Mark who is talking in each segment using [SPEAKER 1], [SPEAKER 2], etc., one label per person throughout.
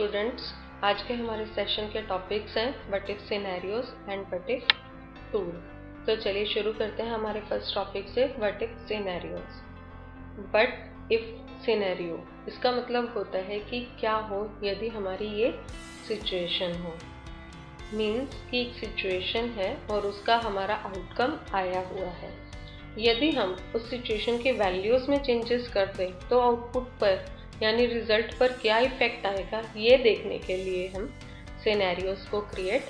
[SPEAKER 1] Students, आज के हमारे सेशन के टॉपिक्स हैं what if scenarios and what if tool. तो चलिए शुरू करते हैं हमारे फर्स्ट टॉपिक से, what if scenarios. What if scenario, इसका मतलब होता है कि क्या हो यदि हमारी ये सिचुएशन हो। मीन्स कि एक सिचुएशन है और उसका हमारा आउटकम आया हुआ है। यदि हम उस सिचुएशन के वैल्यूज़ में चेंजेस कर दें तो आउटपुट पर यानी रिजल्ट पर क्या इफेक्ट आएगा, ये देखने के लिए हम सिनेरियोज को क्रिएट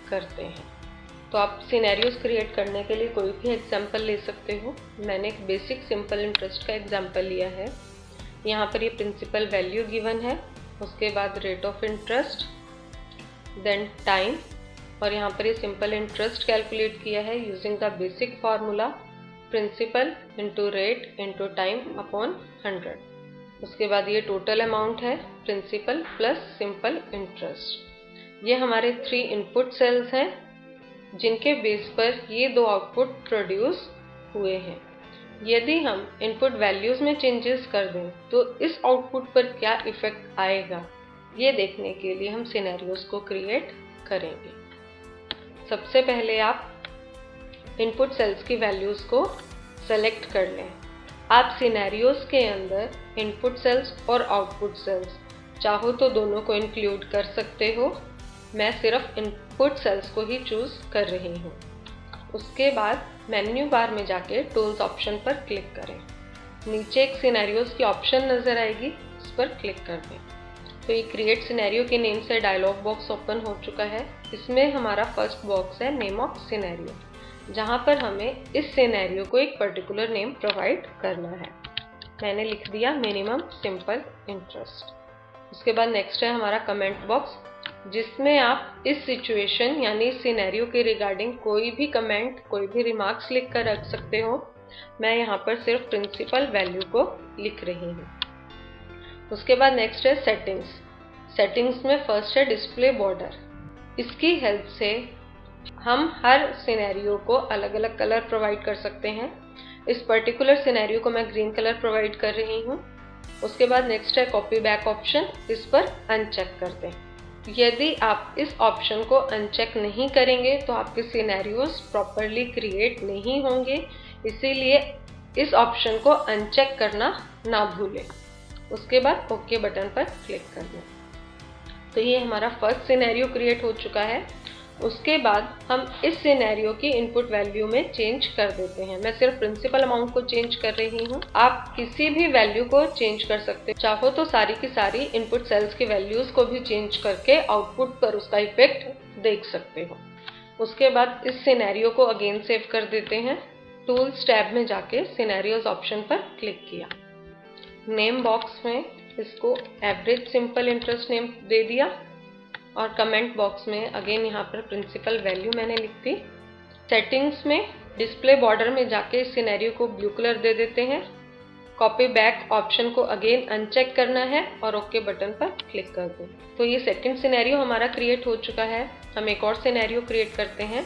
[SPEAKER 1] करते हैं। तो आप सिनेरियोज क्रिएट करने के लिए कोई भी एग्जांपल ले सकते हो। मैंने एक बेसिक सिंपल इंटरेस्ट का एग्जांपल लिया है। यहाँ पर ये प्रिंसिपल वैल्यू गिवन है, उसके बाद rate of interest, then time, और यहाँ पर ये सिंपल इंटरेस्ट कैलकुलेट किया है using the basic formula principal into rate into time upon 100। उसके बाद ये टोटल अमाउंट है प्रिंसिपल प्लस सिंपल इंटरेस्ट। ये हमारे 3 इनपुट सेल्स हैं जिनके बेस पर ये 2 आउटपुट प्रोड्यूस हुए हैं। यदि हम इनपुट वैल्यूज में चेंजेस कर दें तो इस आउटपुट पर क्या इफेक्ट आएगा, ये देखने के लिए हम सिनेरियोज को क्रिएट करेंगे। सबसे पहले आप इनपुट सेल्स की वैल्यूज को सेलेक्ट कर लें। आप सिनेरियोज के अंदर इनपुट सेल्स और आउटपुट सेल्स चाहो तो दोनों को इंक्लूड कर सकते हो। मैं सिर्फ इनपुट सेल्स को ही चूज कर रही हूँ। उसके बाद मेन्यू बार में जाके टूल्स ऑप्शन पर क्लिक करें। नीचे एक सिनेरियोज की ऑप्शन नजर आएगी, इस पर क्लिक कर दें। तो ये क्रिएट सिनेरियो के नेम से डायलॉग बॉक्स ओपन हो चुका है। इसमें हमारा फर्स्ट बॉक्स है नेम ऑफ सिनेरियो, जहाँ पर हमें इस सिनेरियो को एक पर्टिकुलर नेम प्रोवाइड करना है। मैंने लिख दिया मिनिमम सिंपल इंटरेस्ट। उसके बाद नेक्स्ट है हमारा कमेंट बॉक्स, जिसमें आप इस सिचुएशन यानी इस सिनेरियो के रिगार्डिंग कोई भी कमेंट, कोई भी रिमार्क्स लिख कर रख सकते हो। मैं यहाँ पर सिर्फ प्रिंसिपल वैल्यू को लिख रही हूँ। उसके बाद नेक्स्ट है सेटिंग्स। सेटिंग्स में फर्स्ट है डिस्प्ले बॉर्डर। इसकी हेल्प से हम हर सिनेरियो को अलग अलग कलर प्रोवाइड कर सकते हैं। इस पर्टिकुलर सिनेरियो को मैं ग्रीन कलर प्रोवाइड कर रही हूँ। उसके बाद नेक्स्ट है कॉपी बैक ऑप्शन, इस पर अनचेक कर दें। यदि आप इस ऑप्शन को अनचेक नहीं करेंगे तो आपके सिनेरियोज प्रॉपरली क्रिएट नहीं होंगे, इसीलिए इस ऑप्शन को अनचेक करना ना भूलें। उसके बाद ओके बटन पर क्लिक कर दें। तो ये हमारा फर्स्ट सिनेरियो क्रिएट हो चुका है। उसके बाद हम इस सिनेरियो की इनपुट वैल्यू में चेंज कर देते हैं। मैं सिर्फ प्रिंसिपल अमाउंट को चेंज कर रही हूँ। आप किसी भी वैल्यू को चेंज कर सकते हैं। चाहो तो सारी की सारी इनपुट सेल्स की वैल्यूज को भी चेंज करके आउटपुट पर उसका इफेक्ट देख सकते हो। उसके बाद इस सिनेरियो को अगेन सेव कर देते हैं। टूल्स टैब में जाके सिनेरियोज ऑप्शन पर क्लिक किया। नेम बॉक्स में इसको एवरेज सिंपल इंटरेस्ट नेम दे दिया और कमेंट बॉक्स में अगेन यहाँ पर प्रिंसिपल वैल्यू मैंने लिख दी। सेटिंग्स में डिस्प्ले बॉर्डर में जाके इस सिनेरियो को ब्लू कलर दे देते हैं। कॉपी बैक ऑप्शन को अगेन अनचेक करना है और ओके बटन पर क्लिक कर दें। तो ये सेकंड सिनेरियो हमारा क्रिएट हो चुका है। हम एक और सिनेरियो क्रिएट करते हैं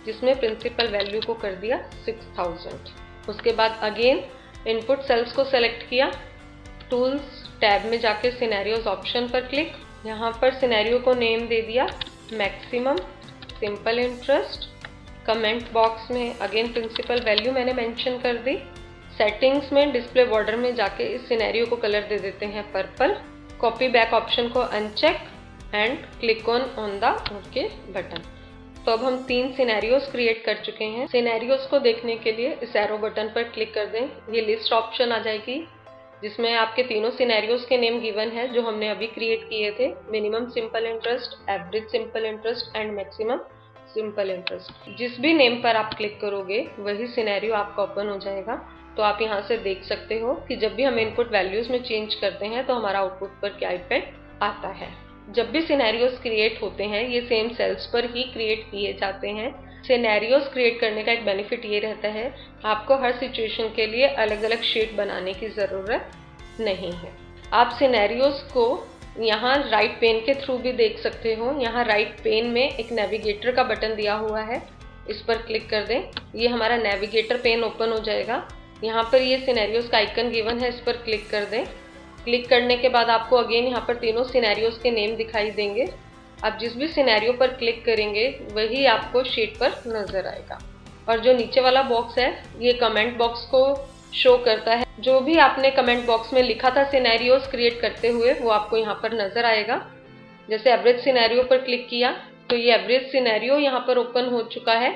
[SPEAKER 1] जिसमें प्रिंसिपल वैल्यू को कर दिया 6000। उसके बाद अगेन इनपुट सेल्स को सेलेक्ट किया। टूल्स टैब में जाके सिनेरियोज ऑप्शन पर क्लिक, यहाँ पर सिनेरियो को नेम दे दिया maximum simple interest. Comment box में अगेन प्रिंसिपल वैल्यू मैंने मेंशन कर दी। सेटिंग्स में डिस्प्ले बॉर्डर में जाके इस सिनेरियो को कलर दे देते हैं पर्पल। कॉपी बैक ऑप्शन को uncheck and click on the okay button. तो अब हम 3 सिनेरियोज क्रिएट कर चुके हैं। सिनेरियोज को देखने के लिए इस एरो बटन पर क्लिक कर दें। ये लिस्ट ऑप्शन आ जाएगी जिसमें आपके तीनों सिनेरियोज के नेम गिवन है जो हमने अभी क्रिएट किए थे, minimum simple interest, average simple interest and maximum simple interest. जिस भी नेम पर आप क्लिक करोगे वही सिनेरियो आपका ओपन हो जाएगा। तो आप यहाँ से देख सकते हो कि जब भी हम इनपुट वैल्यूज में चेंज करते हैं तो हमारा आउटपुट पर क्या इफेक्ट आता है। जब भी सिनेरियोज क्रिएट होते हैं ये सेम सेल्स पर ही क्रिएट किए जाते हैं। सिनेरियोज क्रिएट करने का एक बेनिफिट ये रहता है, आपको हर सिचुएशन के लिए अलग अलग शीट बनाने की ज़रूरत नहीं है। आप सिनेरियोज को यहाँ राइट पेन के थ्रू भी देख सकते हो। यहाँ राइट पेन में एक नेविगेटर का बटन दिया हुआ है, इस पर क्लिक कर दें। ये हमारा नेविगेटर पेन ओपन हो जाएगा। यहाँ पर ये सिनेरियोज का आइकन गिवन है, इस पर क्लिक कर दें। क्लिक करने के बाद आपको अगेन यहाँ पर तीनों सिनेरियोज के नेम दिखाई देंगे। आप जिस भी सिनेरियो पर क्लिक करेंगे वही आपको शीट पर नजर आएगा। और जो नीचे वाला बॉक्स है ये कमेंट बॉक्स को शो करता है। जो भी आपने कमेंट बॉक्स में लिखा था सिनेरियोज क्रिएट करते हुए वो आपको यहाँ पर नजर आएगा। जैसे एवरेज सिनेरियो पर क्लिक किया तो ये एवरेज सिनेरियो यहाँ पर ओपन हो चुका है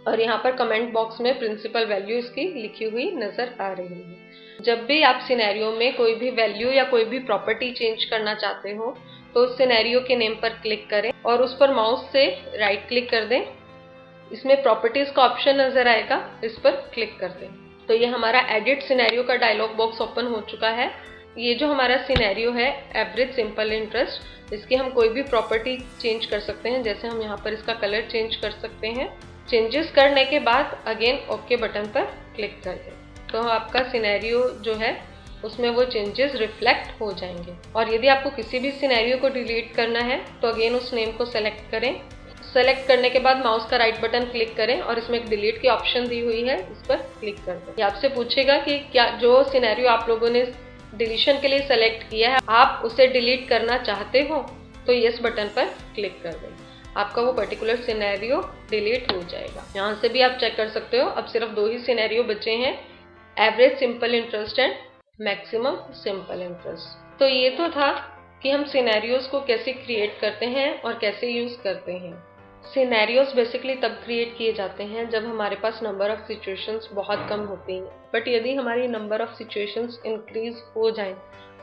[SPEAKER 1] और यहाँ पर कमेंट बॉक्स में प्रिंसिपल वैल्यू इसकी लिखी हुई नजर आ रही है। जब भी आप सिनेरियो में कोई भी वैल्यू या कोई भी प्रॉपर्टी चेंज करना चाहते हो तो उस सिनेरियो के नेम पर क्लिक करें और उस पर माउस से राइट क्लिक कर दें। इसमें प्रॉपर्टीज का ऑप्शन नजर आएगा, इस पर क्लिक कर दें। तो ये हमारा एडिट सिनेरियो का डायलॉग बॉक्स ओपन हो चुका है। ये जो हमारा सिनेरियो है एवरेज सिंपल इंटरेस्ट, इसकी हम कोई भी प्रॉपर्टी चेंज कर सकते हैं। जैसे हम यहाँ पर इसका कलर चेंज कर सकते हैं। चेंजेस करने के बाद अगेन ओके बटन पर क्लिक कर दें तो आपका सिनेरियो जो है उसमें वो चेंजेस रिफ्लेक्ट हो जाएंगे। और यदि आपको किसी भी सिनेरियो को डिलीट करना है तो अगेन उस नेम को सेलेक्ट करें। सेलेक्ट करने के बाद माउस का राइट बटन क्लिक करें और इसमें एक डिलीट की ऑप्शन दी हुई है, इस पर क्लिक कर दें। ये आपसे पूछेगा कि क्या जो सिनेरियो आप लोगों ने डिलीशन के लिए सेलेक्ट किया है आप उसे डिलीट करना चाहते हो तो यस बटन पर क्लिक कर दें। आपका वो पर्टिकुलर सिनेरियो डिलीट हो जाएगा। यहाँ से भी आप चेक कर सकते हो। अब सिर्फ 2 ही सिनेरियो बचे हैं, average simple interest and maximum simple interest. तो ये तो था कि हम सिनेरियोज को कैसे क्रिएट करते हैं और कैसे यूज करते हैं। सिनेरियोज बेसिकली तब क्रिएट किए जाते हैं जब हमारे पास नंबर ऑफ सिचुएशंस बहुत कम होती हैं। बट यदि हमारी नंबर ऑफ सिचुएशंस इंक्रीज हो जाए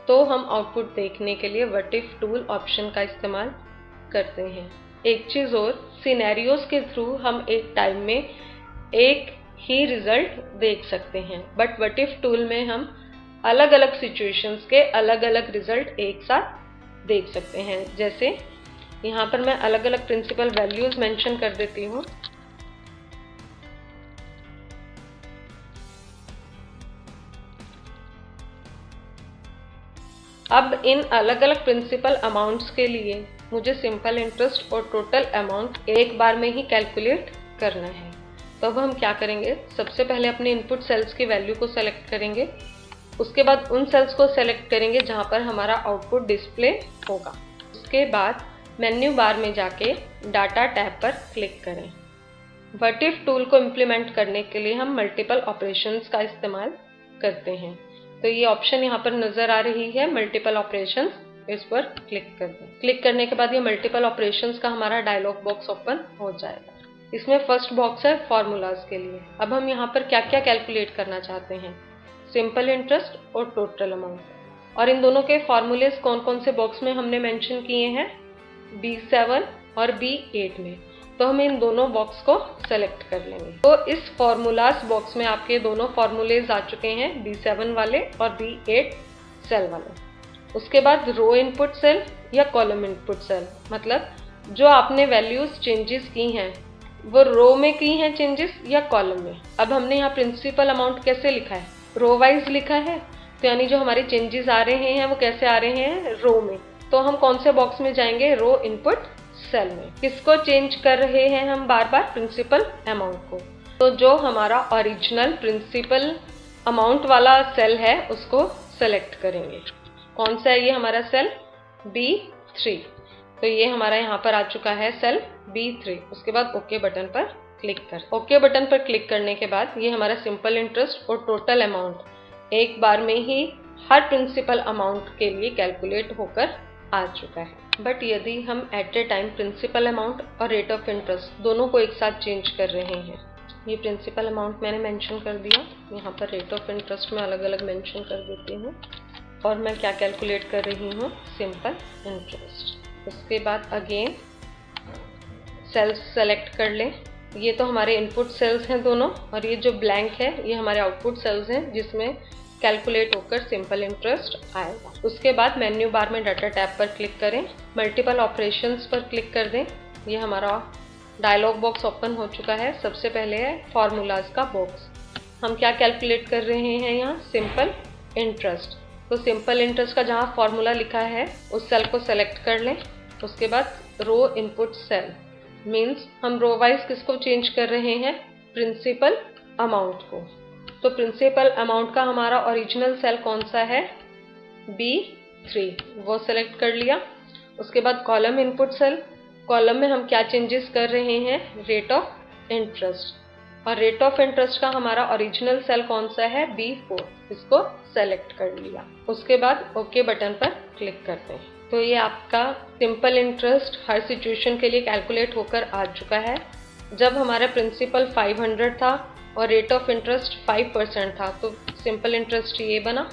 [SPEAKER 1] तो हम आउटपुट देखने के लिए व्हाट इफ टूल ऑप्शन का इस्तेमाल करते हैं। एक चीज और, सिनेरियोज के थ्रू हम एक टाइम में एक ही रिजल्ट देख सकते हैं, बट व्हाट इफ टूल में हम अलग अलग सिचुएशंस के अलग अलग रिजल्ट एक साथ देख सकते हैं। जैसे यहाँ पर मैं अलग अलग प्रिंसिपल वैल्यूज मेंशन कर देती हूँ। अब इन अलग अलग प्रिंसिपल अमाउंट्स के लिए मुझे सिंपल इंटरेस्ट और टोटल अमाउंट एक बार में ही कैलकुलेट करना है। तो अब हम क्या करेंगे, सबसे पहले अपने इनपुट सेल्स की वैल्यू को सेलेक्ट करेंगे। उसके बाद उन सेल्स को सेलेक्ट करेंगे जहाँ पर हमारा आउटपुट डिस्प्ले होगा। उसके बाद मेन्यू बार में जाके डाटा टैब पर क्लिक करें। व्हाट इफ टूल को इम्प्लीमेंट करने के लिए हम मल्टीपल ऑपरेशंस का इस्तेमाल करते हैं। तो ये ऑप्शन यहाँ पर नजर आ रही है, मल्टीपल ऑपरेशंस, इस पर क्लिक कर दें। क्लिक करने के बाद ये मल्टीपल ऑपरेशंस का हमारा डायलॉग बॉक्स ओपन हो जाएगा। इसमें फर्स्ट बॉक्स है फॉर्मूलाज के लिए। अब हम यहाँ पर क्या क्या कैलकुलेट करना चाहते हैं, सिंपल इंटरेस्ट और टोटल अमाउंट। और इन दोनों के फॉर्मूलेज कौन कौन से बॉक्स में हमने मेंशन किए हैं, B7 और B8 में। तो हम इन दोनों बॉक्स को सेलेक्ट कर लेंगे। तो इस फॉर्मूलाज बॉक्स में आपके दोनों फॉर्मूलेज आ चुके हैं, B7 वाले और B8 सेल वाले। उसके बाद रो इनपुट सेल या कॉलम इनपुट सेल, मतलब जो आपने वैल्यूज चेंजेस की हैं वो रो में की हैं चेंजेस या कॉलम में। अब हमने यहाँ प्रिंसिपल अमाउंट कैसे लिखा है, रो वाइज लिखा है। तो यानी जो हमारे चेंजेस आ रहे हैं वो कैसे आ रहे हैं, रो में। तो हम कौन से बॉक्स में जाएंगे, रो इनपुट सेल में। किसको चेंज कर रहे हैं हम बार बार, प्रिंसिपल अमाउंट को। तो जो हमारा ओरिजिनल प्रिंसिपल अमाउंट वाला सेल है उसको सेलेक्ट करेंगे। कौन सा है ये हमारा सेल, B3। तो ये हमारा यहाँ पर आ चुका है सेल B3। उसके बाद ओके बटन पर क्लिक कर। ओके बटन पर क्लिक करने के बाद ये हमारा सिंपल इंटरेस्ट और टोटल अमाउंट एक बार में ही हर प्रिंसिपल अमाउंट के लिए कैलकुलेट होकर आ चुका है। बट यदि हम at a time principal amount और रेट ऑफ इंटरेस्ट दोनों को एक साथ चेंज कर रहे हैं, ये प्रिंसिपल अमाउंट मैंने मेंशन कर दिया, यहाँ पर रेट ऑफ इंटरेस्ट में अलग अलग मेंशन कर देती हूँ। और मैं क्या कैलकुलेट कर रही हूँ, सिंपल इंटरेस्ट। उसके बाद अगेन सेल्स सेलेक्ट कर लें। ये तो हमारे इनपुट सेल्स हैं दोनों, और ये जो ब्लैंक है ये हमारे आउटपुट सेल्स हैं जिसमें कैलकुलेट होकर सिंपल इंटरेस्ट आएगा। उसके बाद मेन्यू बार में डाटा टैब पर क्लिक करें, मल्टीपल ऑपरेशंस पर क्लिक कर दें। ये हमारा डायलॉग बॉक्स ओपन हो चुका है। सबसे पहले है फॉर्मूलाज का बॉक्स। हम क्या कैलकुलेट कर रहे हैं यहाँ, सिंपल इंटरेस्ट। तो सिंपल इंटरेस्ट का जहाँ फॉर्मूला लिखा है उस सेल को सेलेक्ट कर लें। उसके बाद रो इनपुट सेल, मीन्स हम रो वाइज किसको चेंज कर रहे हैं, प्रिंसिपल अमाउंट को। तो प्रिंसिपल अमाउंट का हमारा ओरिजिनल सेल कौन सा है, B3 वो सेलेक्ट कर लिया। उसके बाद कॉलम इनपुट सेल, कॉलम में हम क्या चेंजेस कर रहे हैं, रेट ऑफ इंटरेस्ट, और रेट ऑफ इंटरेस्ट का हमारा ओरिजिनल सेल कौन सा है, B4, इसको सेलेक्ट कर लिया। उसके बाद ओके बटन पर क्लिक करते हैं। तो ये आपका सिंपल इंटरेस्ट हर सिचुएशन के लिए कैलकुलेट होकर आ चुका है। जब हमारा प्रिंसिपल 500 था और रेट ऑफ इंटरेस्ट 5% था तो सिंपल इंटरेस्ट ये बना।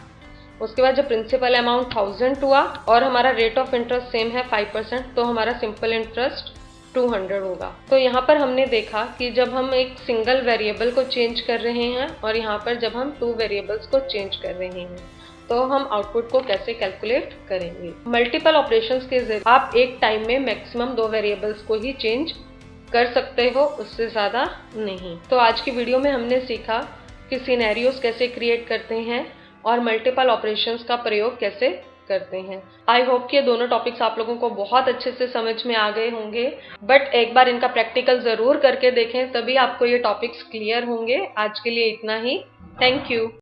[SPEAKER 1] उसके बाद जब प्रिंसिपल अमाउंट 1000 हुआ और हमारा रेट ऑफ इंटरेस्ट सेम है 5%, तो हमारा सिंपल इंटरेस्ट 200 होगा। तो यहाँ पर हमने देखा कि जब हम एक सिंगल वेरिएबल को चेंज कर रहे हैं और यहाँ पर जब हम 2 वेरिएबल्स को चेंज कर रहे हैं तो हम आउटपुट को कैसे कैलकुलेट करेंगे। मल्टीपल ऑपरेशंस के जरिए आप एक टाइम में मैक्सिमम 2 वेरिएबल्स को ही चेंज कर सकते हो, उससे ज़्यादा नहीं। तो आज की वीडियो में हमने सीखा कि सिनेरियोस कैसे क्रिएट करते हैं और मल्टीपल ऑपरेशंस का प्रयोग कैसे करते हैं। आई होप कि ये दोनों टॉपिक्स आप लोगों को बहुत अच्छे से समझ में आ गए होंगे, बट एक बार इनका प्रैक्टिकल ज़रूर करके देखें, तभी आपको ये टॉपिक्स क्लियर होंगे। आज के लिए इतना ही। Thank you.